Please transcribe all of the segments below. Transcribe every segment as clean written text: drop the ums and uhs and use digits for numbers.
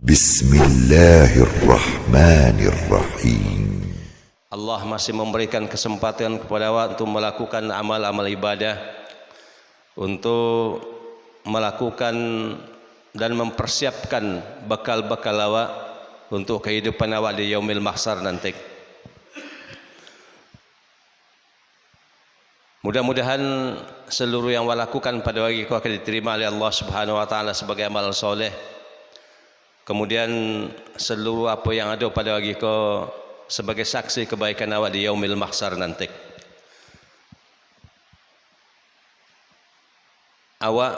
Bismillahirrahmanirrahim. Allah masih memberikan kesempatan kepada awak untuk melakukan amal-amal ibadah, untuk melakukan dan mempersiapkan bekal-bekal awak untuk kehidupan awak di yaumil mahsyar nanti. Mudah-mudahan seluruh yang awak lakukan pada hari itu akan diterima oleh Allah Subhanahu wa taala sebagai amal soleh. Kemudian seluruh apa yang ada pada hari itu sebagai saksi kebaikan awak di yaumil mahsyar nanti. Awak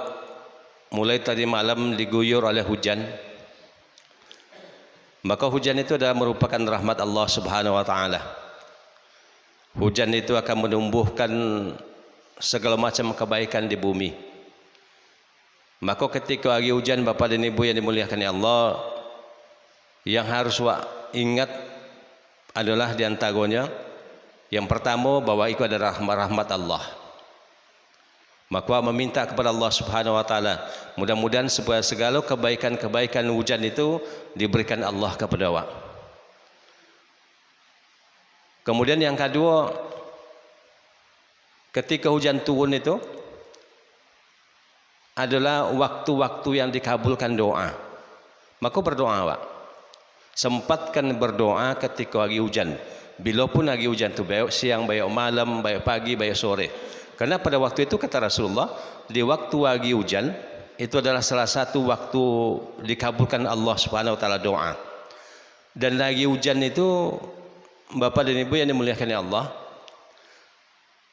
mulai tadi malam diguyur oleh hujan. Maka hujan itu adalah merupakan rahmat Allah Subhanahu wa taala. Hujan itu akan menumbuhkan segala macam kebaikan di bumi. Maka ketika hari hujan, Bapak dan Ibu yang dimuliakan Allah, yang harus ingat adalah diantaranya yang pertama bahwa itu adalah rahmat Allah. Maka meminta kepada Allah Subhanahu wa taala, mudah-mudahan segala kebaikan-kebaikan hujan itu diberikan Allah kepada awak. Kemudian yang kedua, ketika hujan turun itu adalah waktu-waktu yang dikabulkan doa. Maka berdoa awak. Sempatkan berdoa ketika hari hujan. Bila pun hari hujan itu, baik siang, baik malam, baik pagi, baik sore. Karena pada waktu itu kata Rasulullah, di waktu hari hujan itu adalah salah satu waktu dikabulkan Allah Subhanahu wa taala doa. Dan hari hujan itu, Bapak dan Ibu yang dimuliakan Allah,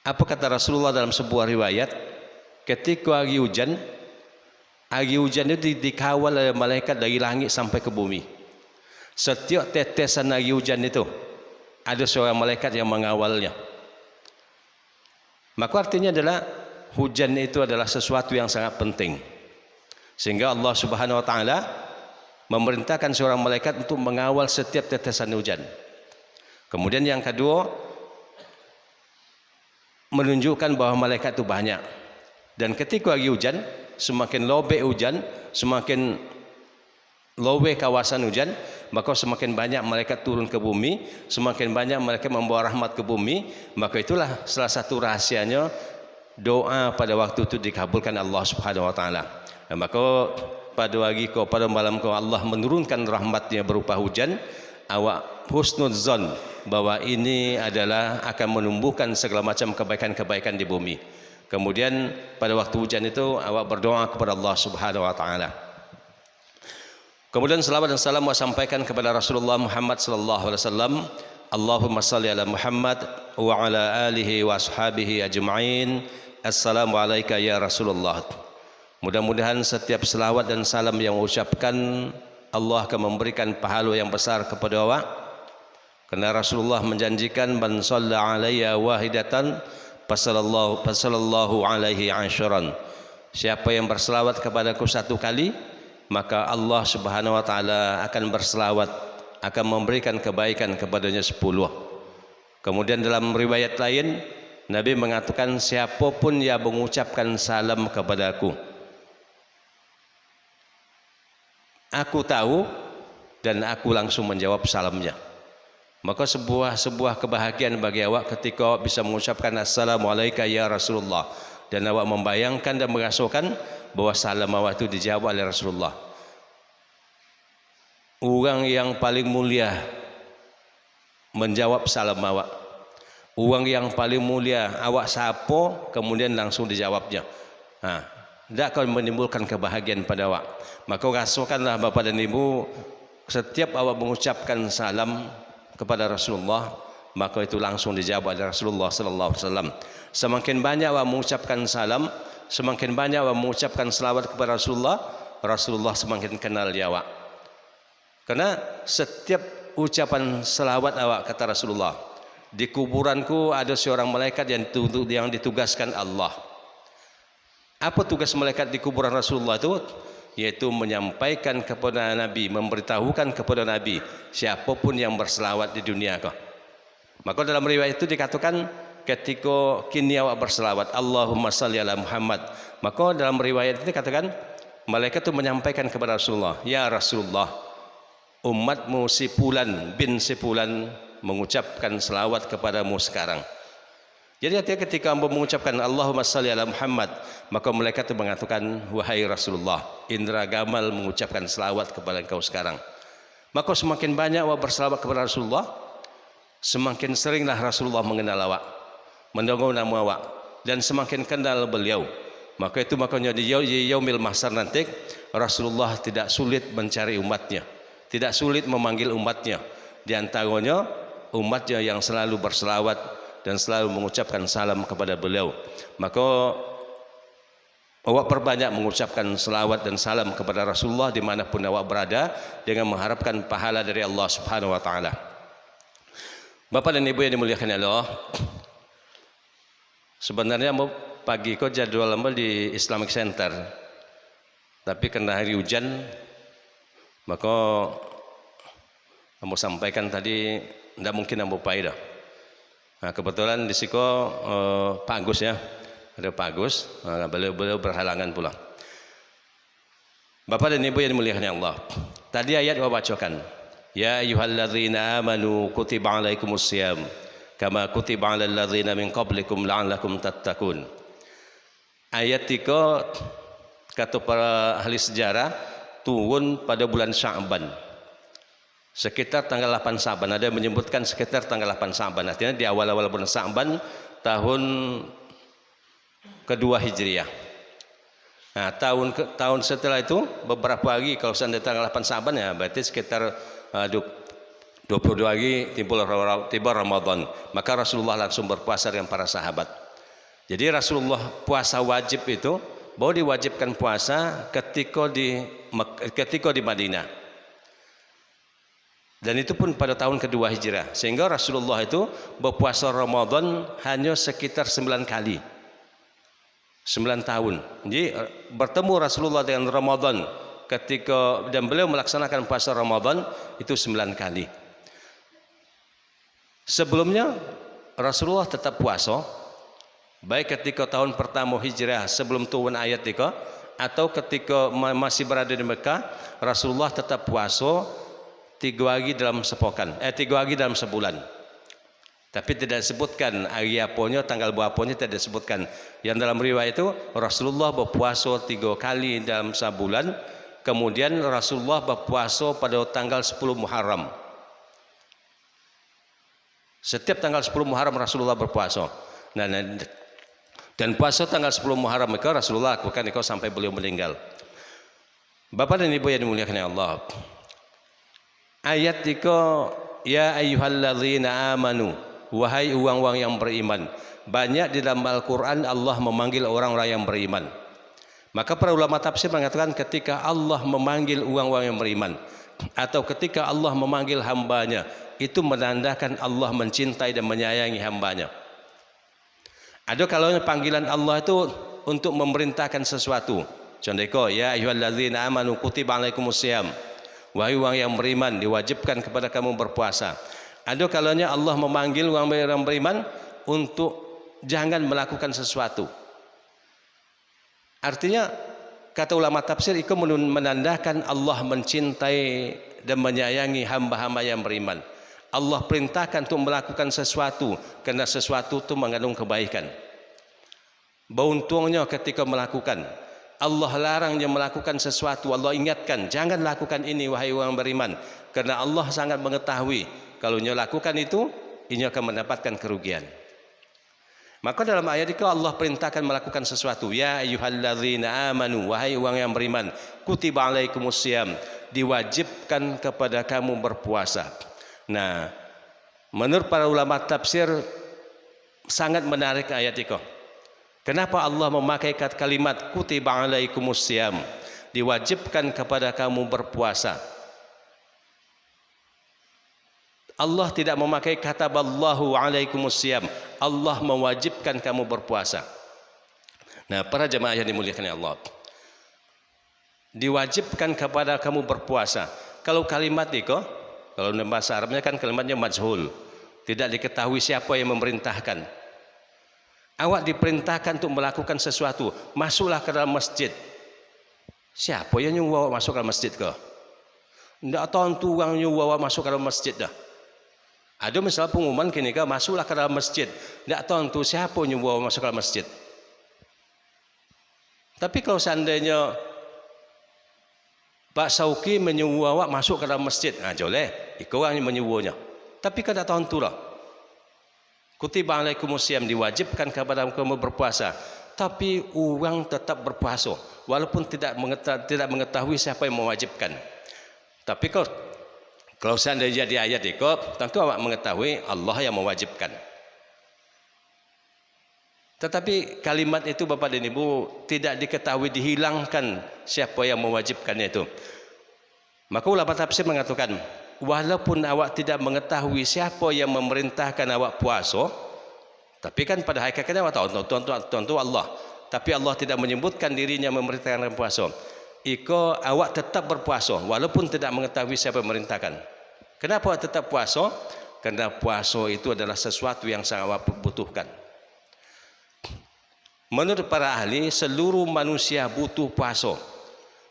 apa kata Rasulullah dalam sebuah riwayat, ketika hari hujan itu dikawal oleh malaikat dari langit sampai ke bumi. Setiap tetesan hari hujan itu ada seorang malaikat yang mengawalnya. Maka artinya adalah hujan itu adalah sesuatu yang sangat penting, sehingga Allah Subhanahu wa taala memerintahkan seorang malaikat untuk mengawal setiap tetesan hujan. Kemudian yang kedua, menunjukkan bahwa malaikat itu banyak. Dan ketika hari hujan, semakin lobek hujan, semakin luas kawasan hujan, maka semakin banyak malaikat turun ke bumi, semakin banyak mereka membawa rahmat ke bumi. Maka itulah salah satu rahasianya doa pada waktu itu dikabulkan Allah Subhanahu wa taala. Maka pada malam Allah menurunkan rahmatnya berupa hujan, awak husnudzon bahwa ini adalah akan menumbuhkan segala macam kebaikan-kebaikan di bumi. Kemudian pada waktu hujan itu awak berdoa kepada Allah Subhanahu wa taala. Kemudian selawat dan salam awak sampaikan kepada Rasulullah Muhammad sallallahu alaihi wasallam. Allahumma salli ala Muhammad wa ala alihi wa ashabihi ajma'in. Assalamu alayka ya Rasulullah. Mudah-mudahan setiap selawat dan salam yang ucapkan Allah akan memberikan pahala yang besar kepada awak. Karena Rasulullah menjanjikan, man shalla alayya wahidatan fasallallahu alaihi asharan. Siapa yang berselawat kepadaku satu kali, maka Allah Subhanahu wa taala akan berselawat, akan memberikan kebaikan kepadanya 10. Kemudian dalam riwayat lain Nabi mengatakan, siapapun yang mengucapkan salam kepadaku, aku tahu dan aku langsung menjawab salamnya. Maka sebuah kebahagiaan bagi awak ketika awak bisa mengucapkan assalamualaikum ya Rasulullah, dan awak membayangkan dan merasakan bahwa salam awak itu dijawab oleh Rasulullah. Orang yang paling mulia menjawab salam awak. Orang yang paling mulia awak sapa kemudian langsung dijawabnya. Tidak akan menimbulkan kebahagiaan pada awak. Maka rasakanlah Bapak dan Ibu, setiap awak mengucapkan salam kepada Rasulullah, maka itu langsung dijawab oleh Rasulullah sallallahu alaihi wasallam. Semakin banyak awak mengucapkan salam, semakin banyak awak mengucapkan selawat kepada Rasulullah, Rasulullah semakin kenal dia awak. Karena setiap ucapan selawat awak, kata Rasulullah, di kuburanku ada seorang malaikat yang ditugaskan Allah. Apa tugas malaikat di kuburan Rasulullah itu? Yaitu menyampaikan kepada Nabi, memberitahukan kepada Nabi siapapun yang berselawat di dunia kau. Maka dalam riwayat itu dikatakan, ketika kini awak berselawat Allahumma salli ala Muhammad, maka dalam riwayat itu dikatakan malaikat itu menyampaikan kepada Rasulullah, ya Rasulullah, umatmu si Fulan bin si Fulan mengucapkan selawat kepadamu sekarang. Jadi artinya ketika hamba mengucapkan Allahumma salli ala Muhammad, maka malaikat itu mengatakan, wahai Rasulullah, Indra Gamal mengucapkan selawat kepada engkau sekarang. Maka semakin banyak awak berselawat kepada Rasulullah, semakin seringlah Rasulullah mengenal awak, mendengar nama awak, dan semakin kenal beliau. Maka itu makanya di yaumil mahsyar nanti Rasulullah tidak sulit mencari umatnya, tidak sulit memanggil umatnya. Di antaranya umatnya yang selalu berselawat dan selalu mengucapkan salam kepada beliau. Maka awak perbanyak mengucapkan selawat dan salam kepada Rasulullah dimanapun awak berada, dengan mengharapkan pahala dari Allah Subhanahu Wa Taala. Bapak dan Ibu yang dimuliakan Allah, sebenarnya mau pagi kau jadwal lama di Islamic Center, tapi karena hari hujan, maka mau sampaikan tadi tidak mungkin ambo pai dah. Nah, kebetulan di siko Pak Agus ya, ada Pak Agus, beliau berhalangan pula. Bapak dan Ibu yang dimuliakan Allah, tadi ayat saya bacakan, ya ayyuhalladzina amanu kutiba alaikumusiyam kama kutiba alal ladzina min qablikum la'allakum tattaqun. Ayat 3 kata para ahli sejarah turun pada bulan Sya'ban, sekitar tanggal 8 Sya'ban. Ada yang menyebutkan sekitar tanggal 8 Sya'ban, artinya di awal-awal bulan Sya'ban tahun kedua Hijriah. Nah, tahun setelah itu beberapa hari, kalau seandainya tanggal 8 Sya'ban ya berarti sekitar 22 hari tiba Ramadan. Maka Rasulullah langsung berpuasa dengan para sahabat. Jadi Rasulullah puasa wajib itu baru diwajibkan puasa ketika di Madinah. Dan itu pun pada tahun kedua Hijrah, sehingga Rasulullah itu berpuasa Ramadan hanya sekitar 9 kali, 9 tahun. Jadi bertemu Rasulullah dengan Ramadan ketika, dan beliau melaksanakan puasa Ramadan itu 9 kali. Sebelumnya Rasulullah tetap puasa, baik ketika tahun pertama Hijrah sebelum turun ayat 3, atau ketika masih berada di Mekah, Rasulullah tetap puasa 3 hari dalam sepekan, 3 hari dalam sebulan. Tapi tidak disebutkan hari apanya, tanggal berapanya tidak disebutkan. Yang dalam riwayat itu Rasulullah berpuasa 3 kali dalam sebulan. Kemudian Rasulullah berpuasa pada tanggal 10 Muharram. Setiap tanggal 10 Muharram Rasulullah berpuasa. Nah, dan puasa tanggal 10 Muharram itu Rasulullah lakukan itu sampai beliau meninggal. Bapak dan Ibu yang dimuliakan Allah, ayat 3, ya ayyuhalladzina amanu, wahai orang-orang yang beriman. Banyak di dalam Al-Quran Allah memanggil orang-orang yang beriman. Maka para ulama tafsir mengatakan ketika Allah memanggil orang-orang yang beriman, atau ketika Allah memanggil hambanya, itu menandakan Allah mencintai dan menyayangi hambanya. Ada kalanya panggilan Allah itu untuk memerintahkan sesuatu. Contohnya, ya ayyuhalladzina amanu kutiba alaikumusiyam, wahai orang yang beriman, diwajibkan kepada kamu berpuasa. Ada kalanya Allah memanggil orang yang beriman untuk jangan melakukan sesuatu. Artinya kata ulama tafsir itu menandakan Allah mencintai dan menyayangi hamba-hamba yang beriman. Allah perintahkan untuk melakukan sesuatu karena sesuatu itu mengandung kebaikan. Beruntungnya ketika melakukan. Allah larang yang melakukan sesuatu, Allah ingatkan jangan lakukan ini wahai orang beriman, karena Allah sangat mengetahui kalau nyo lakukan itu ini akan mendapatkan kerugian. Maka dalam ayat itu Allah perintahkan melakukan sesuatu, ya ayyuhalladzina amanu, wahai orang yang beriman, kutiba alaikumusiyam, diwajibkan kepada kamu berpuasa. Nah, menurut para ulama tafsir sangat menarik ayat itu. Kenapa Allah memakai kalimat kutiba alaikumusiyam, diwajibkan kepada kamu berpuasa? Allah tidak memakai kataballahu alaikumusiyam, Allah mewajibkan kamu berpuasa. Nah, para jemaah yang dimuliakan Allah, diwajibkan kepada kamu berpuasa. Kalau kalimat itu, kalau dalam bahasa Arabnya kan kalimatnya majhul, tidak diketahui siapa yang memerintahkan. Awak diperintahkan untuk melakukan sesuatu, masuklah ke dalam masjid. Siapa yang nyuruh awak masuk ke dalam masjid ke? Tidak tahu tu orang nyuruh awak masuk ke dalam masjid dah. Ada misalnya pengumuman kini kan masuklah ke dalam masjid. Tidak tahu tu siapa nyuruh awak masuk ke dalam masjid. Tapi kalau seandainya Pak Sauki menyuruh awak masuk ke dalam masjid, boleh. Ikut orang yang menyuruhnya. Tapi kan tak tahu tu lah. Kutiba alaikumusiyam, diwajibkan kepada kamu berpuasa. Tapi orang tetap berpuasa walaupun tidak mengetahui siapa yang mewajibkan. Tapi kalau seandainya di ayat itu, tentu awak mengetahui Allah yang mewajibkan. Tetapi kalimat itu Bapak dan Ibu tidak diketahui, dihilangkan siapa yang mewajibkannya itu. Maka ulama tafsir mengatakan, walaupun awak tidak mengetahui siapa yang memerintahkan awak puasa, tapi kan pada hakikatnya awak tahu tentu Allah. Tapi Allah tidak menyebutkan dirinya memerintahkan puasa. Iko awak tetap berpuasa walaupun tidak mengetahui siapa yang memerintahkan. Kenapa awak tetap puasa? Karena puasa itu adalah sesuatu yang sangat awak butuhkan. Menurut para ahli, seluruh manusia butuh puasa.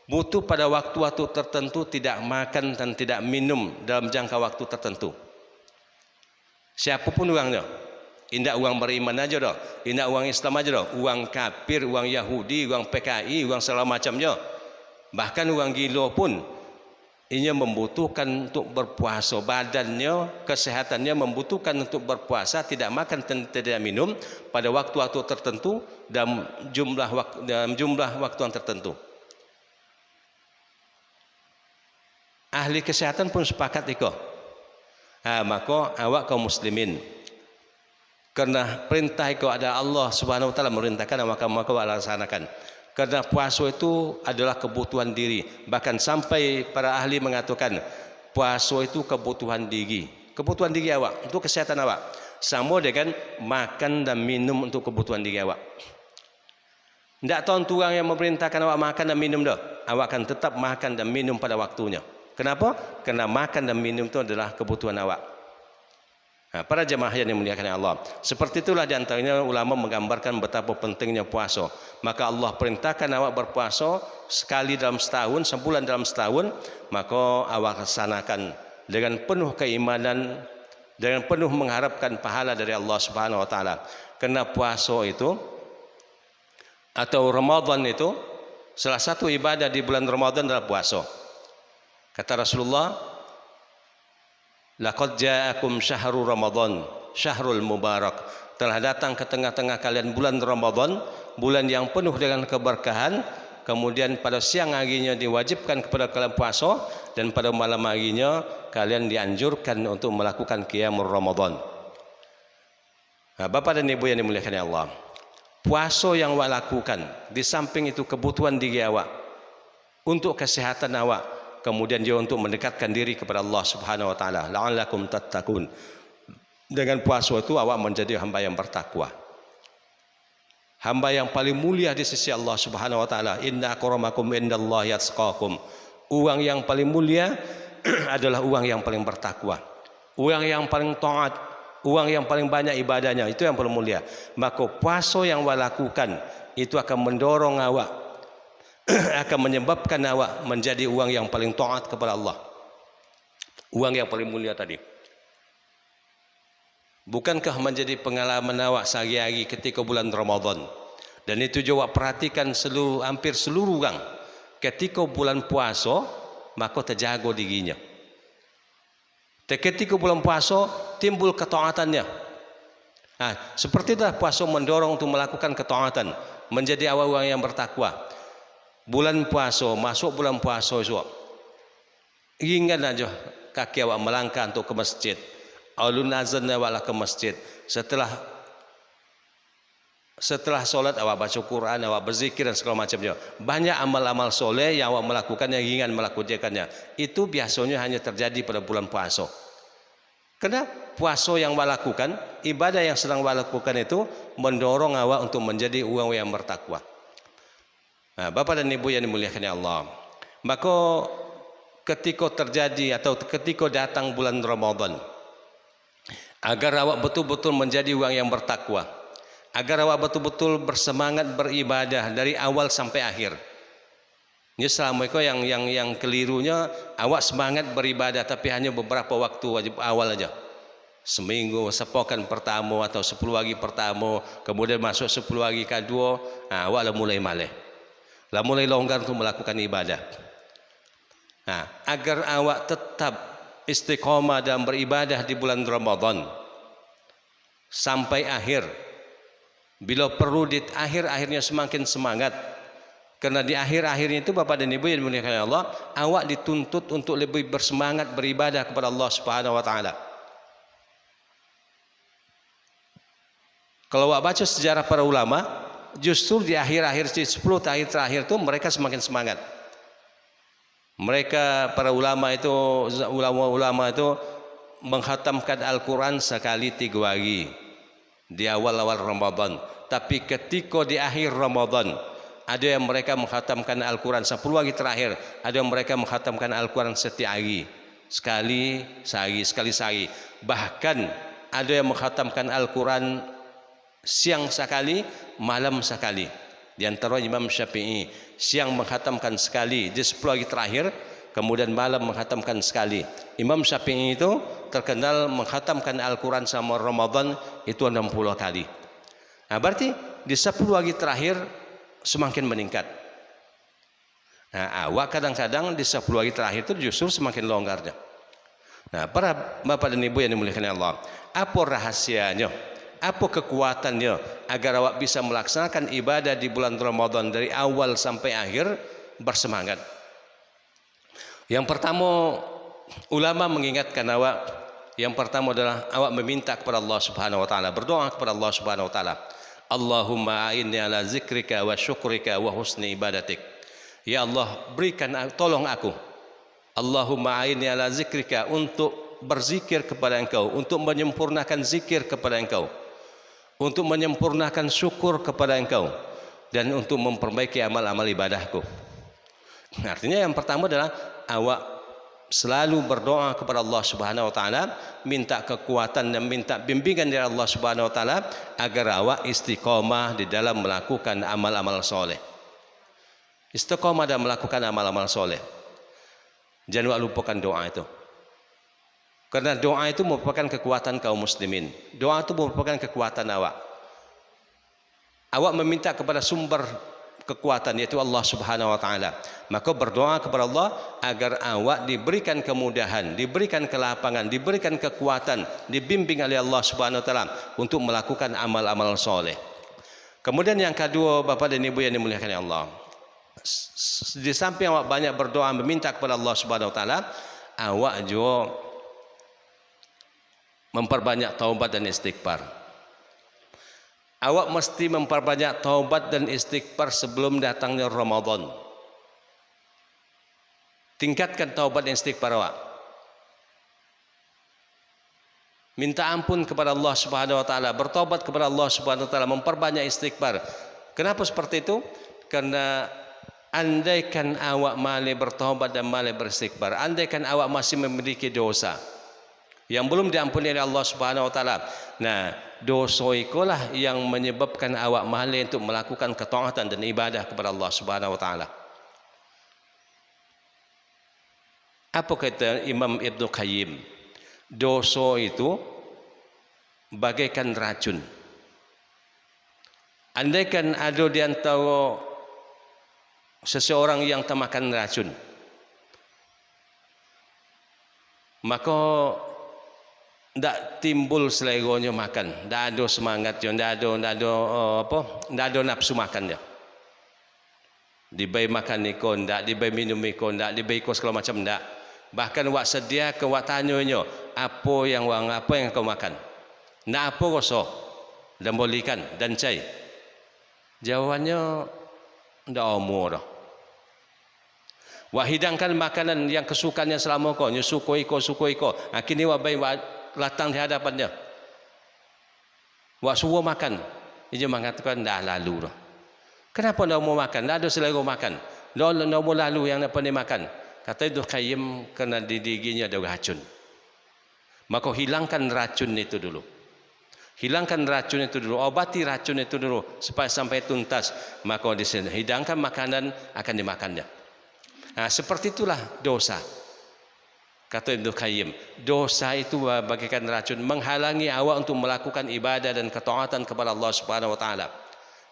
Butuh pada waktu-waktu tertentu tidak makan dan tidak minum dalam jangka waktu tertentu. Siapapun orangnya. Tidak orang beriman aja dah. Tidak orang Islam aja dah. Orang kafir, orang Yahudi, orang PKI, orang segala macamnya. Bahkan orang gila pun ia membutuhkan untuk berpuasa. Badannya, kesehatannya membutuhkan untuk berpuasa, tidak makan dan tidak minum pada waktu-waktu tertentu dalam jumlah waktu yang tertentu. Ahli kesehatan pun sepakat itu. Maka awak kaum muslimin, karena perintah itu ada Allah Subhanahu wa taala merintahkan, maka awak laksanakan. Karena puasa itu adalah kebutuhan diri. Bahkan sampai para ahli mengatakan puasa itu kebutuhan diri. Kebutuhan diri awak, untuk kesehatan awak. Sama dengan makan dan minum untuk kebutuhan diri awak. Tidak tahu orang yang memerintahkan awak makan dan minum dah. Awak akan tetap makan dan minum pada waktunya. Kenapa? Karena makan dan minum itu adalah kebutuhan awak. Para jemaah yang dimuliakan Allah, seperti itulah diantaranya ulama menggambarkan betapa pentingnya puasa. Maka Allah perintahkan awak berpuasa sekali dalam setahun, sebulan dalam setahun, maka awak laksanakan dengan penuh keimanan, dengan penuh mengharapkan pahala dari Allah Subhanahu wa taala. Karena puasa itu atau Ramadan itu salah satu ibadah di bulan Ramadan adalah puasa. Kata Rasulullah, laqad ja'akum syahrul Ramadan, syahrul mubarak. Telah datang ke tengah-tengah kalian bulan Ramadan, bulan yang penuh dengan keberkahan. Kemudian pada siang harinya diwajibkan kepada kalian puasa, dan pada malam harinya kalian dianjurkan untuk melakukan qiyamul Ramadan. Bapak dan Ibu yang dimuliakan Allah, puasa yang awak lakukan, di samping itu kebutuhan diri awak, untuk kesehatan awak, kemudian juga untuk mendekatkan diri kepada Allah Subhanahu wa taala, la'allakum tattaqun. Dengan puasa itu awak menjadi hamba yang bertakwa, hamba yang paling mulia di sisi Allah Subhanahu wa taala. Inna akramakum indallahi atqakum. Orang yang paling mulia adalah orang yang paling bertakwa, orang yang paling taat, orang yang paling banyak ibadahnya, itu yang paling mulia. Maka puasa yang awak lakukan itu akan mendorong awak, akan menyebabkan awak menjadi orang yang paling taat kepada Allah, orang yang paling mulia tadi. Bukankah menjadi pengalaman awak sehari-hari ketika bulan Ramadan? Dan itu juga perhatikan hampir seluruh orang ketika bulan puasa, maka terjaga dirinya. Ketika bulan puasa timbul ketaatannya. Seperti itulah puasa mendorong untuk melakukan ketaatan, menjadi orang yang bertakwa. Bulan puasa, masuk bulan puasa esok, ingat aja kaki awak melangkah untuk ke masjid. Alun azan awak ke masjid. Setelah solat awak baca Quran, awak berzikir dan segala macamnya. Banyak amal-amal soleh yang awak melakukan, yang ingin melakukannya. Itu biasanya hanya terjadi pada bulan puasa. Karena puasa yang awak lakukan, ibadah yang sedang awak lakukan itu mendorong awak untuk menjadi orang yang bertakwa. Bapak dan Ibu yang dimuliakan Allah, maka ketika terjadi atau ketika datang bulan Ramadan, agar awak betul-betul menjadi orang yang bertakwa, agar awak betul-betul bersemangat beribadah dari awal sampai akhir, Ini Assalamualaikum yang kelirunya awak semangat beribadah tapi hanya beberapa waktu wajib awal aja. Seminggu, sepekan pertama atau 10 hari pertama, kemudian masuk 10 hari kedua, awak lah mulai malah. Lah mulai longgar untuk melakukan ibadah. Nah, agar awak tetap istiqomah dalam beribadah di bulan Ramadan sampai akhir. Bila perlu di akhir-akhirnya semakin semangat. Karena di akhir-akhirnya itu Bapak dan Ibu yang dimuliakan Allah, awak dituntut untuk lebih bersemangat beribadah kepada Allah Subhanahu wa taala. Kalau awak baca sejarah para ulama, justru di akhir-akhir 10 tahun terakhir itu mereka semakin semangat. Mereka para ulama itu menghatamkan Al-Quran sekali 3 hari di awal-awal Ramadan. Tapi ketika di akhir Ramadan, ada yang mereka menghatamkan Al-Quran 10 hari terakhir, ada yang mereka menghatamkan Al-Quran setiap hari, sekali sehari. Bahkan ada yang menghatamkan Al-Quran siang sekali, malam sekali. Di antara Imam Syafi'i, siang menghatamkan sekali di 10 hari terakhir, kemudian malam menghatamkan sekali. Imam Syafi'i itu terkenal menghatamkan Al-Quran sama Ramadan itu 60 kali. Nah, berarti di 10 hari terakhir semakin meningkat. Nah, awak kadang-kadang di 10 hari terakhir itu justru semakin longgarnya. Nah, para bapak dan ibu yang dimuliakan Allah, apa rahasianya? Apa kekuatannya agar awak bisa melaksanakan ibadah di bulan Ramadan dari awal sampai akhir bersemangat? Yang pertama, ulama mengingatkan awak, yang pertama adalah awak meminta kepada Allah Subhanahu wa taala, berdoa kepada Allah Subhanahu wa taala. Allahumma a'inni ala zikrika wa syukrika wa husni ibadatik. Ya Allah, berikan tolong aku. Allahumma a'inni ala zikrika, untuk berzikir kepada Engkau, untuk menyempurnakan zikir kepada Engkau, untuk menyempurnakan syukur kepada Engkau, dan untuk memperbaiki amal-amal ibadahku. Artinya yang pertama adalah awak selalu berdoa kepada Allah Subhanahu wa taala, minta kekuatan dan minta bimbingan dari Allah Subhanahu wa taala agar awak istiqomah di dalam melakukan amal-amal soleh. Istiqomah dalam melakukan amal-amal soleh. Jangan lupakan doa itu. Karena doa itu merupakan kekuatan kaum muslimin. Doa itu merupakan kekuatan awak. Awak meminta kepada sumber kekuatan, yaitu Allah Subhanahu wa taala. Maka berdoa kepada Allah agar awak diberikan kemudahan, diberikan kelapangan, diberikan kekuatan, dibimbing oleh Allah Subhanahu wa taala untuk melakukan amal-amal soleh. Kemudian yang kedua, Bapak dan Ibu yang dimuliakan Allah, di samping awak banyak berdoa meminta kepada Allah Subhanahu wa taala, awak juga memperbanyak taubat dan istighfar. Awak mesti memperbanyak taubat dan istighfar sebelum datangnya Ramadan. Tingkatkan taubat dan istighfar awak. Minta ampun kepada Allah Subhanahu wa taala, bertobat kepada Allah Subhanahu wa taala, memperbanyak istighfar. Kenapa seperti itu? Karena andaikan awak malah bertobat dan malah beristighfar, andaikan awak masih memiliki dosa yang belum diampuni oleh Allah Subhanahu wa taala, nah dosa itulah yang menyebabkan awak malah untuk melakukan ketaatan dan ibadah kepada Allah Subhanahu wa taala. Apa kata Imam Ibnu Qayyim? Dosa itu bagaikan racun. Andaikan ada di antara seseorang yang termakan racun, maka tidak timbul selegonya makan, tidak ada semangatnya, tidak ada nafsu makannya. Dibai makan iko tidak, dibai minum iko tidak, dibai iko segala macam tidak. Bahkan wak sedia ke wak tanyanya, apa yang kau makan? Nak apa kosong dan bolikan dan cai? Jawabannya tidak umur. Wak hidangkan makanan yang kesukaannya selama kau, suko iko. Akhirnya wak bayi latang di hadapannya. Wak suruh makan, dia mengatakan dah lalu dah. Kenapa dah mau makan? Dah ada selera makan. Dah mau lalu yang nak pandai makan. Kata Ibnu Qayyim, kerana di giginya ada racun. Maka hilangkan racun itu dulu. Hilangkan racun itu dulu, obati racun itu dulu supaya sampai tuntas. Maka di sini hidangkan makanan akan dimakannya. Seperti itulah dosa. Kata Ibnu Qayyim, dosa itu bagaikan racun, menghalangi awak untuk melakukan ibadah dan ketaatan kepada Allah Subhanahu wa taala.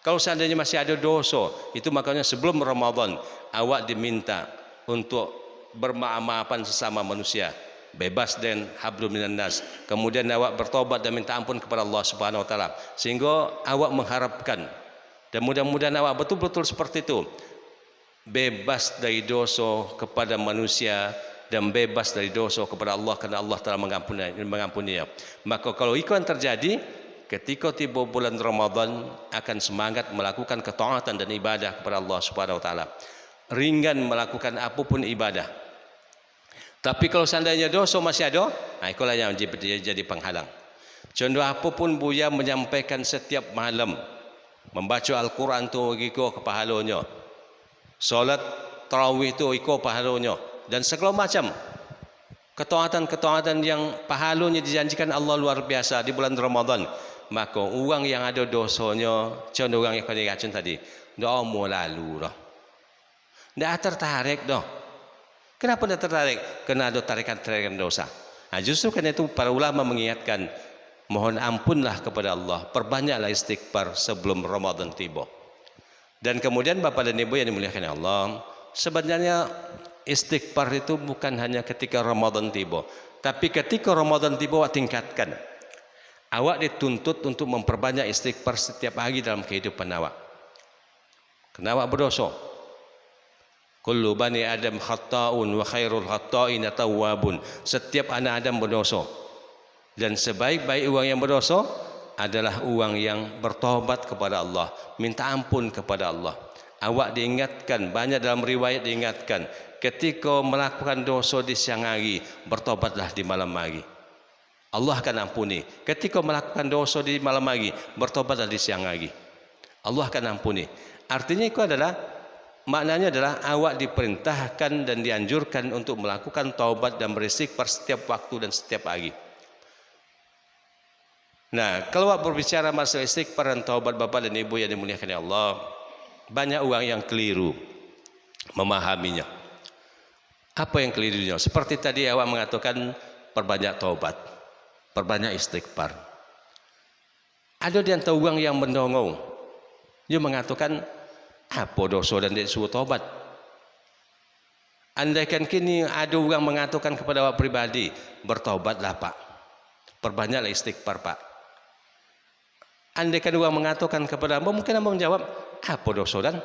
Kalau seandainya masih ada dosa, itu makanya sebelum Ramadan awak diminta untuk bermaaf-maafan sesama manusia, bebas dan hablum minan nas. Kemudian awak bertobat dan minta ampun kepada Allah Subhanahu wa taala, sehingga awak mengharapkan dan mudah-mudahan awak betul-betul seperti itu, bebas dari dosa kepada manusia dan bebas dari dosa kepada Allah, karena Allah telah mengampuninya. Maka kalau itu yang terjadi, ketika tiba bulan Ramadan akan semangat melakukan ketaatan dan ibadah kepada Allah Subhanahu wa taala. Ringan melakukan apapun ibadah. Tapi kalau seandainya dosa masih ada, itulah yang jadi penghalang. Contoh apapun Buya menyampaikan setiap malam, membaca Al-Quran tu iko kepahalanya, solat tarawih tu iko pahalanya, dan segala macam ketaatan-ketaatan yang pahalanya dijanjikan Allah luar biasa di bulan Ramadan. Maka orang yang ada dosanya, contoh orang yang kena racun tadi, dah mau lalu dah, dah tertarik dah. Kenapa dah tertarik? Kerana ada tarikan-tarikan dosa. Justru kerana itu para ulama mengingatkan, mohon ampunlah kepada Allah, perbanyaklah istighfar sebelum Ramadan tiba. Dan kemudian Bapak dan Ibu yang dimuliakan Allah, sebenarnya istighfar itu bukan hanya ketika Ramadan tiba, tapi ketika Ramadan tiba awak tingkatkan. Awak dituntut untuk memperbanyak istighfar setiap hari dalam kehidupan awak. Kerana awak berdosa. Kullu bani Adam khatta'un wa khairul khatta'ina tawwabun. Setiap anak Adam berdosa. Dan sebaik-baik orang yang berdosa adalah orang yang bertobat kepada Allah, minta ampun kepada Allah. Awak diingatkan, banyak dalam riwayat diingatkan, ketika melakukan dosa di siang hari, bertobatlah di malam hari, Allah akan ampuni. Ketika melakukan dosa di malam hari, bertobatlah di siang hari, Allah akan ampuni. Artinya itu adalah, maknanya adalah awak diperintahkan dan dianjurkan untuk melakukan taubat dan beristighfar setiap waktu dan setiap hari. Nah, kalau awak berbicara masalah istighfar dan taubat Bapak dan Ibu yang dimuliakan Allah, banyak orang yang keliru memahaminya. Apa yang kelirunya? Seperti tadi awak mengatakan perbanyak taubat, perbanyak istighfar. Ada di antara orang yang mendongong, dia mengatakan apa dosa dan dia suruh taubat. Andaikan kini ada orang mengatakan kepada awak pribadi, bertaubatlah Pak, perbanyaklah istighfar Pak. Andaikan orang mengatakan kepada amba, mungkin amba menjawab, apa dosa dan?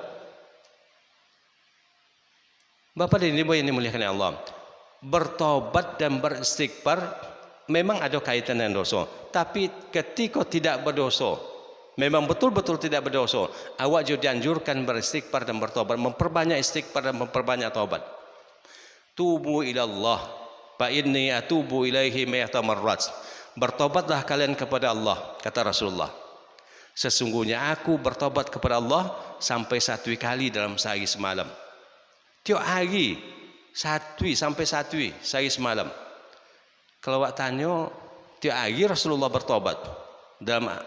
Bapak dan Ibu yang dimuliakan Allah, bertobat dan beristighfar memang ada kaitan dengan dosa. Tapi ketika tidak berdosa, memang betul-betul tidak berdosa, awak juga dianjurkan beristighfar dan bertobat, memperbanyak istighfar dan memperbanyak taubat. Tubu ilallah fa inni atubu ilaihi mi'ata marrat. Bertobatlah kalian kepada Allah, kata Rasulullah. Sesungguhnya aku bertobat kepada Allah sampai 1 kali dalam sehari semalam. Tiap hari 1 sampai 1 sehari semalam. Kalau awak tanya, tiap hari Rasulullah bertobat.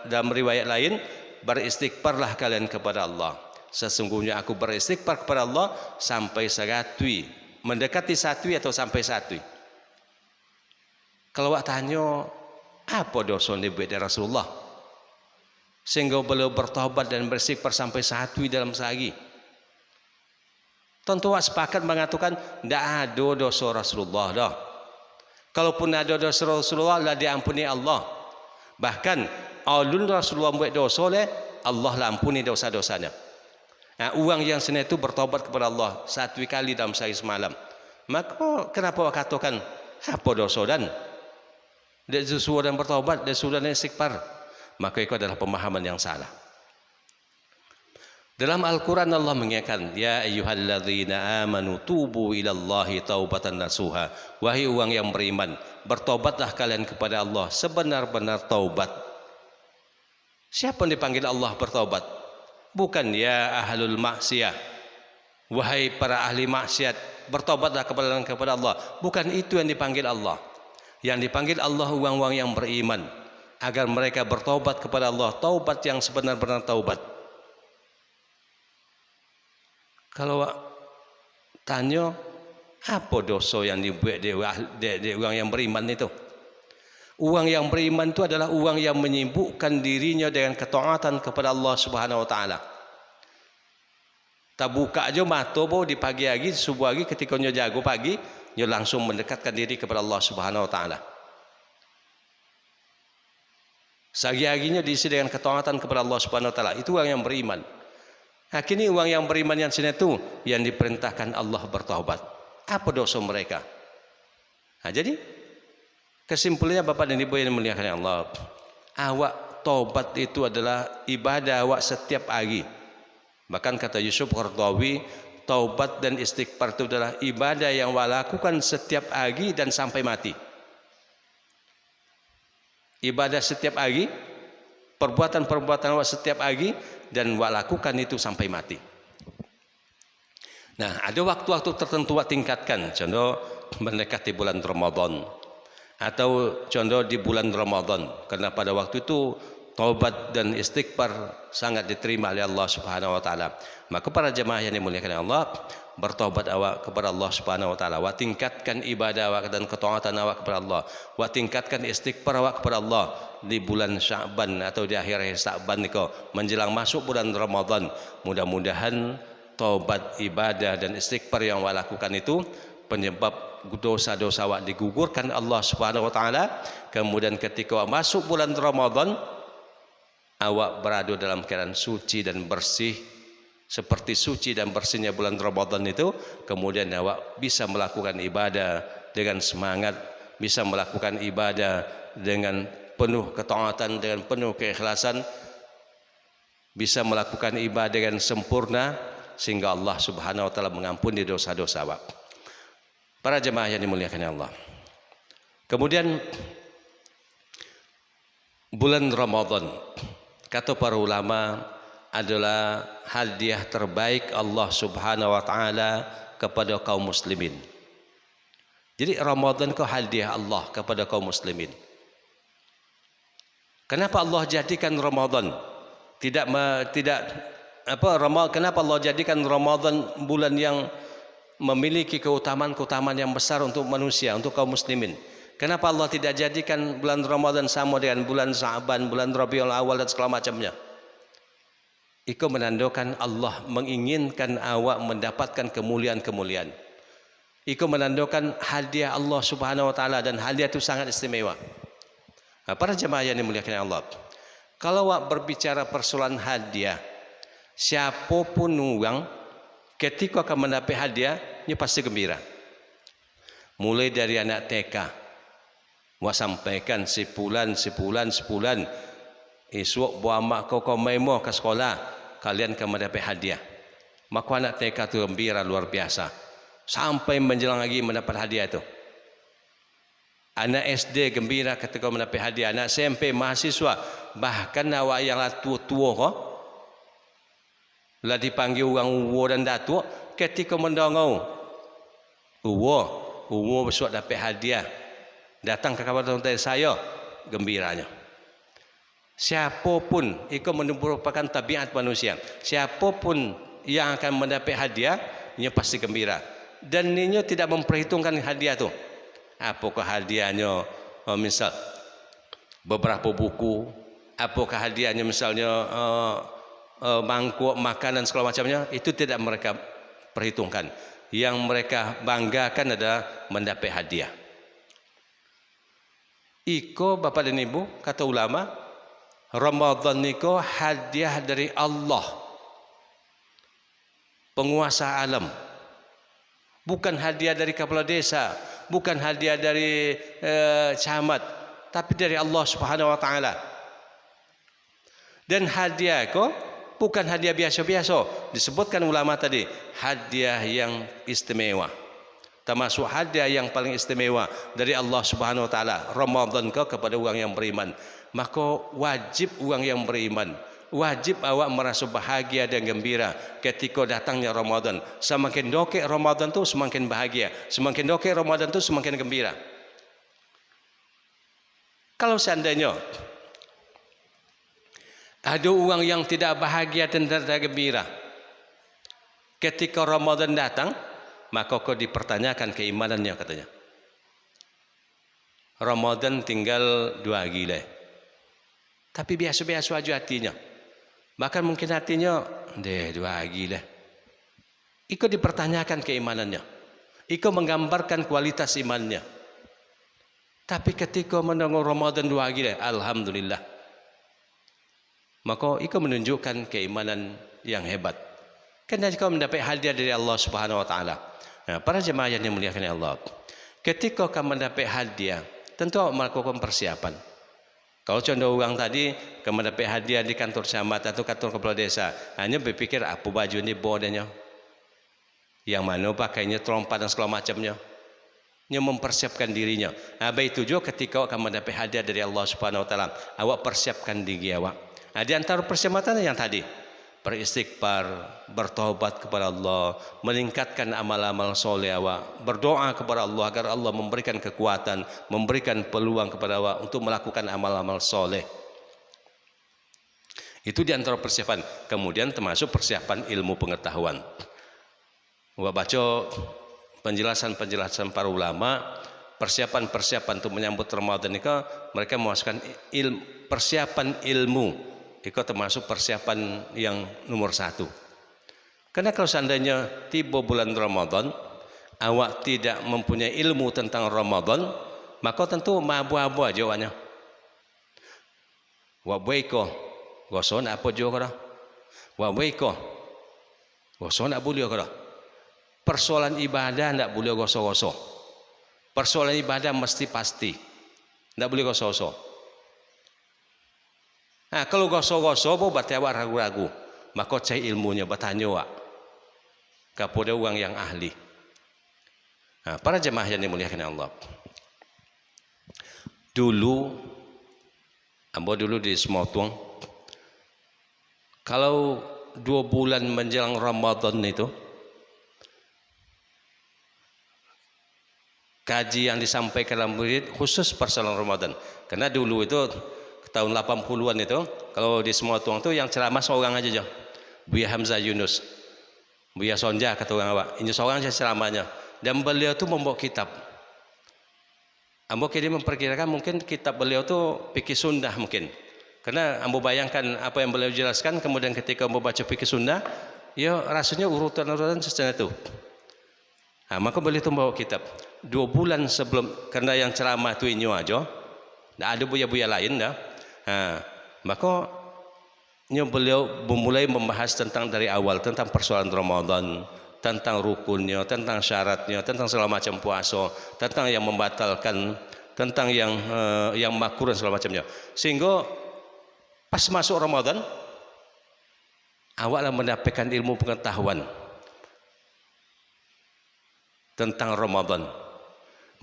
Dalam riwayat lain, beristighfarlah kalian kepada Allah. Sesungguhnya aku beristighfar kepada Allah sampai 100, mendekati 1 atau sampai 1. Kalau awak tanya, apa dosa yang dibuat dari Rasulullah sehingga beliau bertobat dan beristighfar sampai 1 dalam sehari? Tentu awak sepakat mengatakan tidak ada dosa Rasulullah dah. Kalaupun ada dosa Rasulullah, lah diampuni Allah. Bahkan alun Rasulullah buat dosa, Allah lah ampuni dosa-dosanya. Nah, orang yang senang itu bertobat kepada Allah 1 kali dalam sehari semalam. Maka kenapa awak katakan apa dosa dan dia sesuai dan bertobat, dia sudah istighfar? Maka itu adalah pemahaman yang salah. Dalam Al-Quran Allah mengingatkan, ya ayyuhalladzina amanu tubu ilallahi taubatan nasuha. Wahai orang yang beriman, bertobatlah kalian kepada Allah sebenar-benar taubat. Siapa yang dipanggil Allah bertobat? Bukan ya ahlul maksiyah, wahai para ahli maksiat, bertobatlah kepada Allah. Bukan itu yang dipanggil Allah. Yang dipanggil Allah orang-orang yang beriman, agar mereka bertobat kepada Allah, taubat yang sebenar-benar taubat. Kalau Tanya, apa dosa yang dibuat di orang yang beriman itu? Orang yang beriman itu adalah orang yang menyibukkan dirinya dengan ketaatan kepada Allah Subhanahu wa taala. Tak buka aja mata bo di pagi hari, subuh hari ketika nyo jago pagi, nyo langsung mendekatkan diri kepada Allah Subhanahu wa taala. Sehari-harinya diisi dengan ketaatan kepada Allah Subhanahu wa taala. Itu orang yang beriman. Nah, kini orang yang beriman yang sini itu yang diperintahkan Allah bertaubat. Apa dosa mereka? Nah, jadi kesimpulannya Bapak dan Ibu yang dimuliakan Allah, awak taubat itu adalah ibadah awak setiap hari. Bahkan kata Yusuf Qaradawi, taubat dan istighfar itu adalah ibadah yang awak lakukan setiap hari dan sampai mati. Ibadah setiap hari, perbuatan-perbuatan awak setiap hari, dan awak lakukan itu sampai mati. Nah, ada waktu-waktu tertentu awak tingkatkan, contoh mendekati bulan Ramadan, atau contoh di bulan Ramadan, karena pada waktu itu taubat dan istighfar sangat diterima oleh Allah Subhanahu wa taala. Maka para jemaah yang dimuliakan Allah, bertaubat awak kepada Allah Subhanahu wa taala, wa tingkatkan ibadah awak dan ketaatan awak kepada Allah, wa tingkatkan istighfar awak kepada Allah di bulan Sya'ban atau di akhir Sya'ban niko menjelang masuk bulan Ramadan. Mudah-mudahan taubat, ibadah dan istighfar yang awak lakukan itu penyebab dosa-dosa awak digugurkan Allah Subhanahu wa taala. Kemudian ketika awak masuk bulan Ramadan, awak berada dalam keadaan suci dan bersih seperti suci dan bersihnya bulan Ramadan itu. Kemudian awak bisa melakukan ibadah dengan semangat, bisa melakukan ibadah dengan penuh ketaatan, dengan penuh keikhlasan, bisa melakukan ibadah dengan sempurna sehingga Allah Subhanahu wa taala mengampuni dosa-dosa awak. Para jemaah yang dimuliakan Allah. Kemudian bulan Ramadan, kata para ulama, adalah hadiah terbaik Allah Subhanahu wa taala kepada kaum muslimin. Jadi Ramadan itu hadiah Allah kepada kaum muslimin. Kenapa Allah jadikan Ramadan kenapa Allah jadikan Ramadan bulan yang memiliki keutamaan-keutamaan yang besar untuk manusia, untuk kaum muslimin? Kenapa Allah tidak jadikan bulan Ramadan sama dengan bulan Sya'ban, bulan Rabiul Awal dan segala macamnya? Itu menandakan Allah menginginkan awak mendapatkan kemuliaan-kemuliaan. Itu menandakan hadiah Allah Subhanahu wa taala, dan hadiah itu sangat istimewa. Nah, para jemaah yang dimuliakan Allah, kalau awak berbicara persoalan hadiah, siapapun orang ketika akan mendapat hadiah, dia pasti gembira. Mulai dari anak TK, mau sampaikan sebulan, esok buah mak kau memo ke sekolah, kalian akan mendapat hadiah. Maka anak TK itu gembira luar biasa, sampai menjelang lagi mendapat hadiah itu. Anak SD gembira ketika mendapat hadiah, anak SMP, mahasiswa, bahkan awak yang tua-tua kok lah dipanggil orang uwa dan datuk, ketika mendongau uwa besok dapat hadiah, datang ke kabar tentang saya, gembiranya. Siapapun, itu merupakan tabiat manusia. Siapapun yang akan mendapat hadiah, dia pasti gembira. Dan dia tidak memperhitungkan hadiah itu. Apakah hadiahnya misal beberapa buku, apakah hadiahnya misalnya mangkuk makanan segala macamnya, itu tidak mereka perhitungkan. Yang mereka banggakan adalah mendapat hadiah. Iko Bapak dan Ibu, kata ulama, Ramadan niko hadiah dari Allah, penguasa alam. Bukan hadiah dari kepala desa, bukan hadiah dari camat, tapi dari Allah Subhanahu wa taala. Dan hadiah kok bukan hadiah biasa-biasa. Disebutkan ulama tadi, hadiah yang istimewa. Termasuk hadiah yang paling istimewa dari Allah Subhanahu wa taala, Ramadan kepada orang yang beriman. Maka wajib orang yang beriman, wajib awak merasa bahagia dan gembira ketika datangnya Ramadan. Semakin dokek Ramadan tu semakin bahagia, semakin dokek Ramadan tu semakin gembira. Kalau seandainya ada orang yang tidak bahagia dan tidak gembira ketika Ramadan datang, maka kau dipertanyakan keimanannya katanya. Ramadan tinggal 2 hari leh. Tapi biasa-biasa aja hatinya. Bahkan mungkin hatinya, 2 hari leh. Iko dipertanyakan keimanannya. Iko menggambarkan kualitas imannya. Tapi ketika mendengar Ramadan 2 hari leh, alhamdulillah. Maka iko menunjukkan keimanan yang hebat. Karena kau mendapat hadiah dari Allah Subhanahu wa taala. Nah, para jemaah yang dimuliakan Allah. Ketika kau mendapat hadiah, tentu melakukan persiapan. Kalau contoh orang tadi, kau mendapat hadiah di kantor camat atau kantor kepala desa, hanya berpikir apa baju ini bodanya, yang mana pakainya trompa dan segala macamnya, yang mempersiapkan dirinya. Nah, itu juga ketika kau mendapat hadiah dari Allah Subhanahu wa taala, awak persiapkan diri awak. Nah, di antara persiapan yang tadi, beristighfar, bertobat kepada Allah, meningkatkan amal-amal soleh awak, berdoa kepada Allah agar Allah memberikan kekuatan, memberikan peluang kepada awak untuk melakukan amal-amal soleh. Itu di antara persiapan. Kemudian termasuk persiapan ilmu pengetahuan. Awak baca penjelasan-penjelasan para ulama, persiapan-persiapan untuk menyambut Ramadan ini, mereka memasukkan persiapan ilmu. Itu termasuk persiapan yang nomor 1. Karena kalau seandainya tiba bulan Ramadan, awak tidak mempunyai ilmu tentang Ramadan, maka tentu mabu-abu aja awaknya. Wak baiko, gosok apa juga kau? Wak baiko, gosok nak boleh kau? Persoalan ibadah tidak boleh gosok-gosok. Persoalan ibadah mesti pasti, tidak boleh gosok-gosok. Nah, kalau gosok-gosok berarti awak ragu-ragu, maka cari ilmunya, bertanya awak kepada orang yang ahli. Nah, para jemaah yang dimuliakan Allah, dulu di Semotong, kalau 2 bulan menjelang Ramadan itu, kaji yang disampaikan dalam murid khusus persoalan Ramadan. Karena dulu itu tahun 80-an itu, kalau di semua tuang itu yang ceramah seorang aja jauh, Buya Hamzah Yunus, Buya Sonja kata orang awak, ini seorang saja ceramahnya, dan beliau itu membawa kitab. Ambo kini memperkirakan mungkin kitab beliau itu fikih sunnah mungkin, karena ambo bayangkan apa yang beliau jelaskan, kemudian ketika ambo baca fikih sunnah, ya rasanya urutan-urutan secara itu. Nah, maka beliau itu membawa kitab. 2 bulan sebelum, karena yang ceramah itu ini aja, tidak ada buya-buya lain dah. Maka beliau memulai membahas tentang dari awal tentang persoalan Ramadan, tentang rukunnya, tentang syaratnya, tentang segala macam puasa, tentang yang membatalkan, tentang yang makruh dan segala macamnya. Sehingga pas masuk Ramadan, awaklah mendapatkan ilmu pengetahuan tentang Ramadan.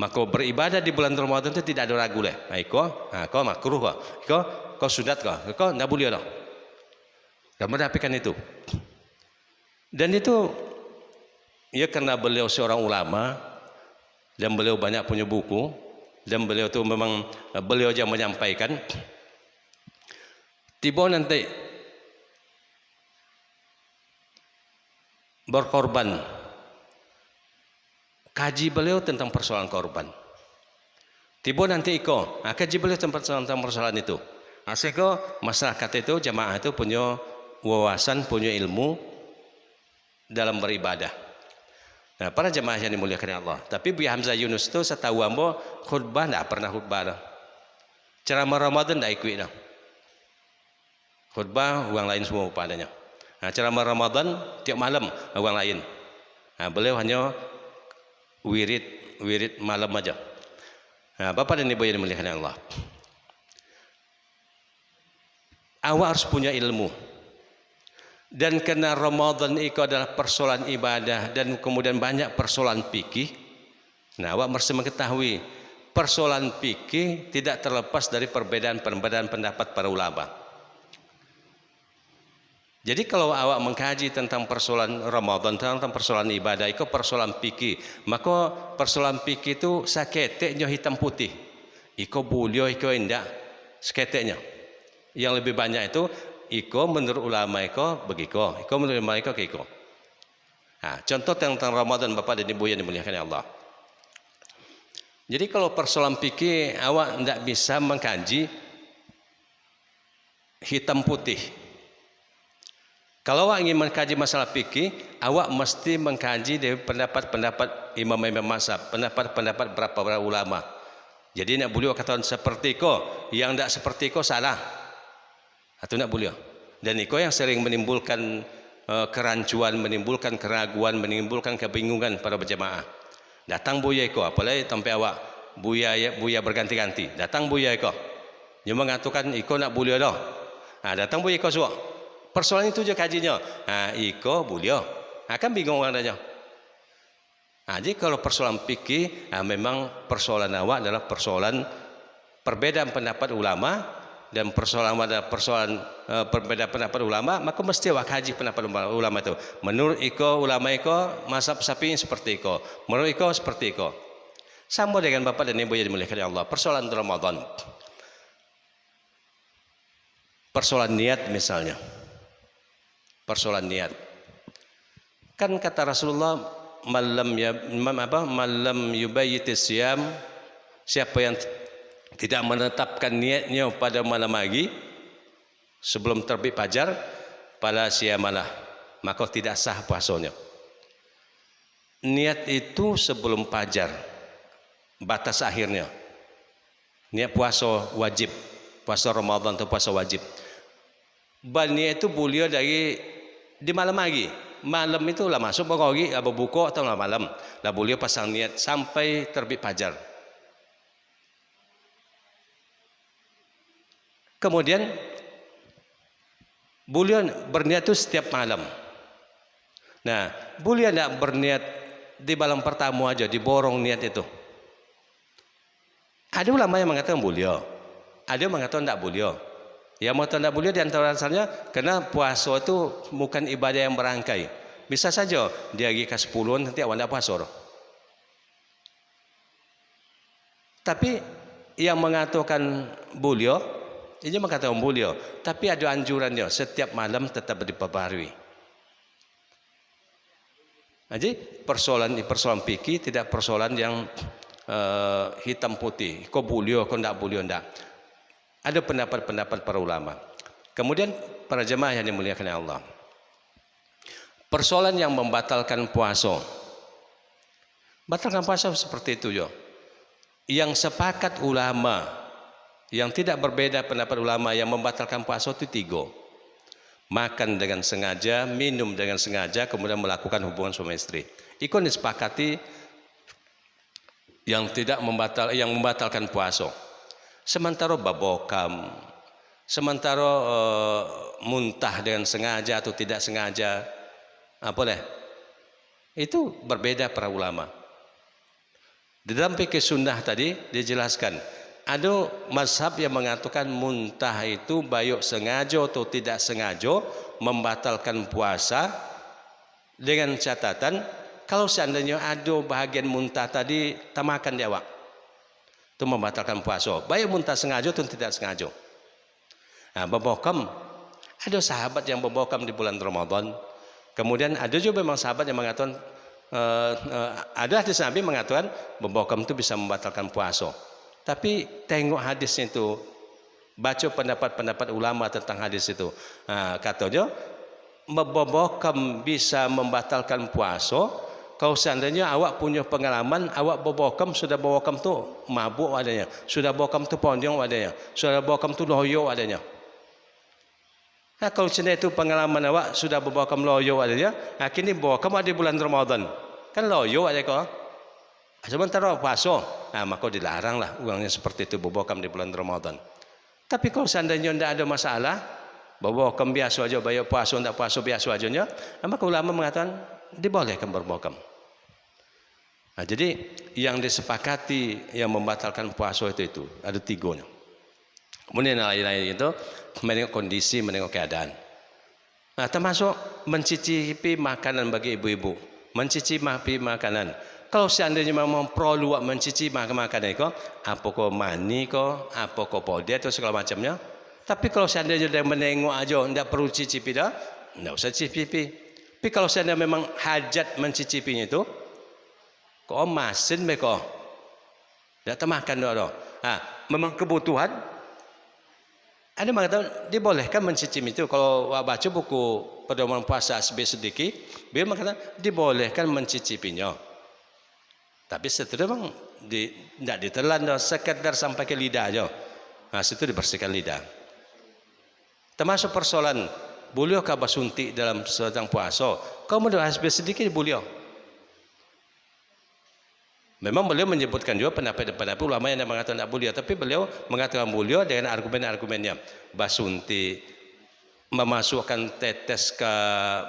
Maka beribadah di bulan Ramadan itu tidak ada ragu leh. Kau makruh kau sunat kau tidak boleh dah. Kau mendapatkan itu. Dan itu ya karena beliau seorang ulama dan beliau banyak punya buku dan beliau itu memang beliau yang menyampaikan. Tiba nanti berkorban. Kaji beliau tentang persoalan korban. Tiba nanti kaji beliau tentang persoalan itu. Sehingga masyarakat itu, jamaah itu punya wawasan, punya ilmu dalam beribadah. Nah, para jamaah yang dimuliakan Allah. Tapi Buya Hamzah Yunus itu setahu ambo khutbah tidak pernah khutbah. Ceramah Ramadan tidak ikut. Khutbah orang lain semua padanya. Nah, ceramah Ramadan tiap malam orang lain. Nah, beliau hanya wirid malam aja. Nah, Bapak dan Ibu yang dimuliakan Allah, awak harus punya ilmu. Dan karena Ramadan itu adalah persoalan ibadah dan kemudian banyak persoalan fikih. Nah, awak mesti mengetahui persoalan fikih tidak terlepas dari perbedaan-perbedaan pendapat para ulama. Jadi kalau awak mengkaji tentang persoalan Ramadan, tentang persoalan ibadah, itu persoalan fikih, maka persoalan fikih itu saketeknya hitam putih. Iko boleh, iko indah, saketeknya. Yang lebih banyak itu, iko menurut ulama iko begiko, iko menurut ulama iko kiko. Contoh tentang Ramadan Bapak dan Ibu yang dimuliakan Allah. Jadi kalau persoalan fikih awak tidak bisa mengkaji hitam putih. Kalau awak ingin mengkaji masalah fikih, awak mesti mengkaji dari pendapat-pendapat imam-imam mazhab, pendapat-pendapat beberapa ulama. Jadi nak beliau katakan seperti ko, yang tidak seperti ko salah. Atau nak beliau. Dan iko yang sering menimbulkan kerancuan, menimbulkan keraguan, menimbulkan kebingungan pada berjamaah. Datang buya iko, apalagi sampai awak buya berganti-ganti. Datang buya iko, dia mengatakan iko nak buya dah. Datang buya iko suak. Persoalan itu je kajinya. Iko buya. Kan bingung orang aja. Jadi kalau persoalan fikih, memang persoalan awak adalah persoalan perbedaan pendapat ulama. Dan persoalan perbedaan pendapat ulama, maka mesti awak kaji pendapat ulama itu. Menurut iko ulama iko mazhab Syafi'i seperti iko, menurut iko seperti iko. Sama dengan Bapak dan Ibu yang dimuliakan Allah. Persoalan Ramadan, persoalan niat misalnya, persoalan niat. Kan kata Rasulullah, malam yubayyitis siyam, siapa yang tidak menetapkan niatnya pada malam hari sebelum terbit fajar, pada siamalah, maka tidak sah puasanya. Niat itu sebelum fajar, batas akhirnya. Niat puasa wajib, puasa Ramadan atau puasa wajib. Niat itu boleh dari di malam hari. Malam itu lah masuk pagi, buka atau malam, lah boleh pasang niat sampai terbit fajar. Kemudian boleh berniat itu setiap malam. Nah, boleh tidak berniat di malam pertama aja, diborong niat itu? Ada ulama yang mengatakan boleh, ada yang mengatakan tidak boleh. Yang mengatakan tidak boleh di antara asalnya karena puasa itu bukan ibadah yang berangkai. Bisa saja di hari ke-10 nanti awak tidak puasa. Tapi yang mengatakan boleh, ini mengatakan boleh, tapi ada anjurannya setiap malam tetap diperbarui. Jadi persoalan fikih tidak persoalan yang hitam putih. Kau boleh, kau tidak boleh, tidak. Ada pendapat-pendapat para ulama. Kemudian para jemaah yang dimuliakan Allah. Persoalan yang membatalkan puasa. Batalkan puasa seperti itu yo. Yang sepakat ulama, yang tidak berbeda pendapat ulama yang membatalkan puasa itu 3. Makan dengan sengaja, minum dengan sengaja, kemudian melakukan hubungan suami istri. Itu disepakati yang membatalkan puasa. Sementara babokam, sementara muntah dengan sengaja atau tidak sengaja, boleh. Itu berbeda para ulama. Di dalam fikih sunnah tadi dijelaskan. Ada mazhab yang mengatakan muntah itu baik sengaja atau tidak sengaja membatalkan puasa, dengan catatan kalau seandainya ada bahagian muntah tadi tamakan di awak itu membatalkan puasa, baik muntah sengaja atau tidak sengaja. Berbokam, ada sahabat yang berbokam di bulan Ramadan. Kemudian ada juga memang sahabat yang mengatakan ada hadis Nabi mengatakan berbokam itu bisa membatalkan puasa. Tapi tengok hadisnya itu, baca pendapat-pendapat ulama tentang hadis itu. Katanya berbokam bisa membatalkan puasa kalau seandainya awak punya pengalaman, awak berbokam, sudah berbokam tu mabuk adanya, sudah berbokam tu ponyong adanya, sudah berbokam tu loyo adanya. Kalau seandainya itu pengalaman awak sudah berbokam loyo adanya, kini berbokam ada bulan Ramadan, kan loyo ada kok. Sementara puasa, maka dilaranglah uangnya seperti itu berbokam di bulan Ramadan. Tapi kalau seandainya tidak ada masalah, berbokam biasa aja, bayar puasa tidak puasa biasa aja, maka ulama mengatakan dibolehkan berbokam. Jadi yang disepakati yang membatalkan puasa itu ada 3. Kemudian lain-lain itu menengok kondisi, menengok keadaan. Termasuk mencicipi makanan bagi ibu-ibu, mencicipi makanan. Kalau seandainya memang perlu mencicipi makanan itu, apakah mani ko, apakah podet atau segala macamnya. Tapi kalau seandainya dia menengok aja, tidak perlu cicipi dah, tidak usah cicipi. Tapi kalau saya memang hajat mencicipinya itu, kok masin mereka, tidak termakan doa. Memang kebutuhan. Ada mengatakan dibolehkan mencicipi itu. Kalau baca buku pedoman puasa SB sedikit, dia mengatakan dibolehkan mencicipinya. Tapi setelah memang tidak ditelan, sekedar sampai ke lidah aja. Situ dibersihkan lidah. Termasuk persoalan boleh kah basuntik dalam sedang puasa? Kalau menurut SB sedikit boleh. Memang beliau menyebutkan juga pendapat ulama yang mengatakan tidak boleh, tapi beliau mengatakan boleh dengan argumen-argumennya. Basuntik, memasukkan tetes ke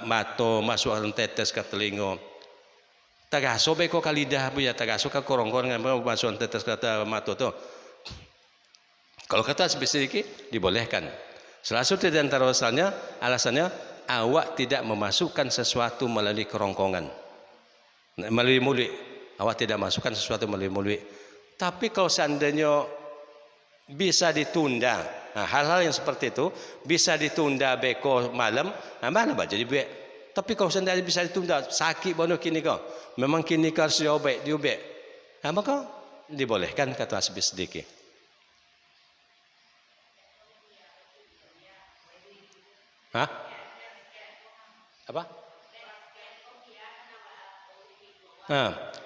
mata, masukkan tetes ke telinga. Tagaso beko ke lidah punya, tagaso ke korong-korong masukkan tetes ke mata tu. Kalau kata spesifik dibolehkan. Salah satu di antara alasannya awak tidak memasukkan sesuatu melalui kerongkongan, melalui mulut. Awak tidak masukkan sesuatu melalui mulut. Tapi kalau seandainya bisa ditunda, hal-hal yang seperti itu bisa ditunda beko malam, mana baca dibuat. Tapi kalau seandainya bisa ditunda, sakit bono kini kau, memang kini kau harus diubek, maka dibolehkan kata sedikit. Apa?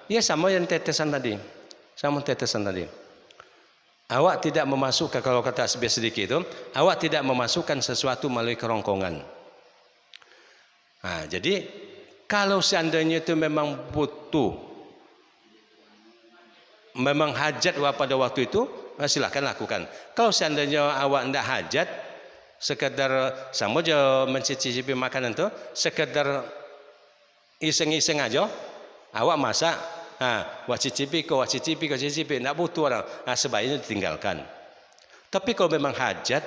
Ya sama yang tetesan tadi. Sama tetesan tadi. Awak tidak memasukkan, kalau kata sedikit itu, awak tidak memasukkan sesuatu melalui kerongkongan. Jadi kalau seandainya itu memang butuh, memang hajat pada waktu itu, silakan lakukan. Kalau seandainya awak tidak hajat, sekedar sama aja mencicipi makanan itu, sekedar iseng-iseng aja, awak masak, wak cicipi, tidak butuh orang, sebaiknya ditinggalkan. Tapi kalau memang hajat,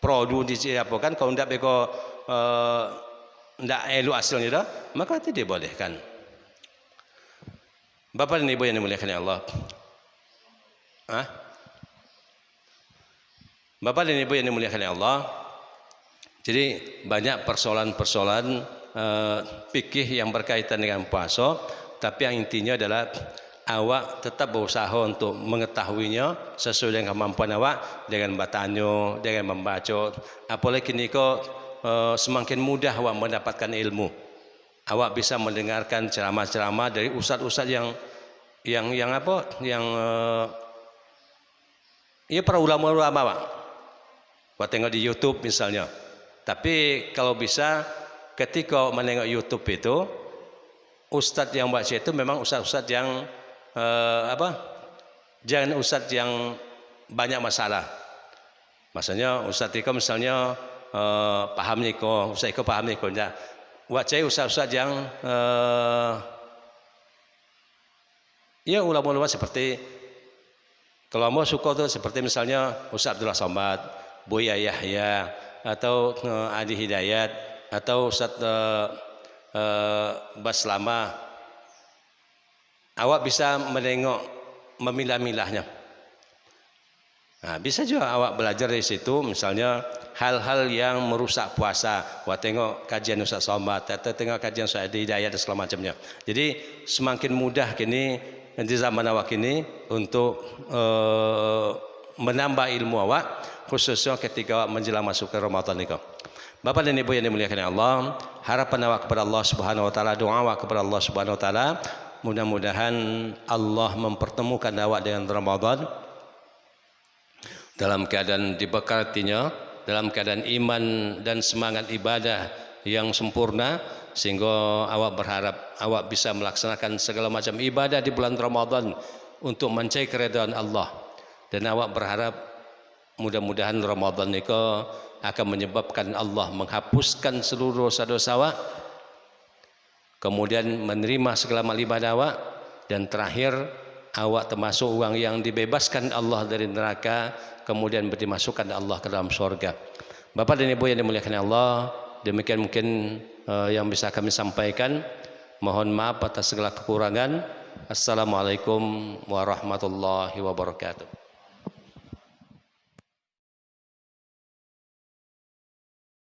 produk disiapkan, kalau tidak beko tidak elok hasilnya dah, maka itu dibolehkan. Bapak dan Ibu yang dimuliakan Allah, Bapak dan Ibu yang dimuliakan Allah, jadi banyak persoalan-persoalan fikih yang berkaitan dengan puasa, tapi yang intinya adalah awak tetap berusaha untuk mengetahuinya sesuai dengan kemampuan awak, dengan bertanya, dengan membaca. Apalagi kini kok semakin mudah awak mendapatkan ilmu. Awak bisa mendengarkan ceramah-ceramah dari ustaz-ustaz yang para ulama-ulama, Pak. Awak tengok di YouTube misalnya. Tapi kalau bisa ketika menengok YouTube itu, ustadz yang baca itu memang ustadz-ustadz yang jangan ustadz yang banyak masalah. Maksudnya ustadz itu misalnya paham niko, ustadz itu paham niko. Baca ustadz-ustadz yang ulama-ulama seperti, kalau mau suka tuh seperti misalnya Ustadz Abdullah Somad, Buya Yahya, atau Adi Hidayat, atau Ustadz Baslama, awak bisa menengok, memilah-milahnya. Bisa juga awak belajar dari situ, misalnya hal-hal yang merusak puasa. Awak tengok kajian Ustadz Somad, atau tengok kajian Ustadz Adi Hidayat dan segala macamnya. Jadi semakin mudah kini di zaman awak ini untuk menambah ilmu awak, khususnya ketika awak menjelang masuk ke Ramadan ini. Bapak dan Ibu yang dimuliakan Allah, harapan awak kepada Allah Subhanahu wa taala, doa awak kepada Allah Subhanahu wa taala, mudah-mudahan Allah mempertemukan awak dengan Ramadan dalam keadaan diberkatinya, dalam keadaan iman dan semangat ibadah yang sempurna, sehingga awak berharap awak bisa melaksanakan segala macam ibadah di bulan Ramadan untuk mencari keridhaan Allah. Dan awak berharap mudah-mudahan Ramadan itu akan menyebabkan Allah menghapuskan seluruh dosa-dosa awak, kemudian menerima segala amal ibadah awak, dan terakhir awak termasuk orang yang dibebaskan Allah dari neraka, kemudian dimasukkan Allah ke dalam surga. Bapak dan Ibu yang dimuliakan Allah, demikian mungkin yang bisa kami sampaikan. Mohon maaf atas segala kekurangan. Assalamualaikum warahmatullahi wabarakatuh.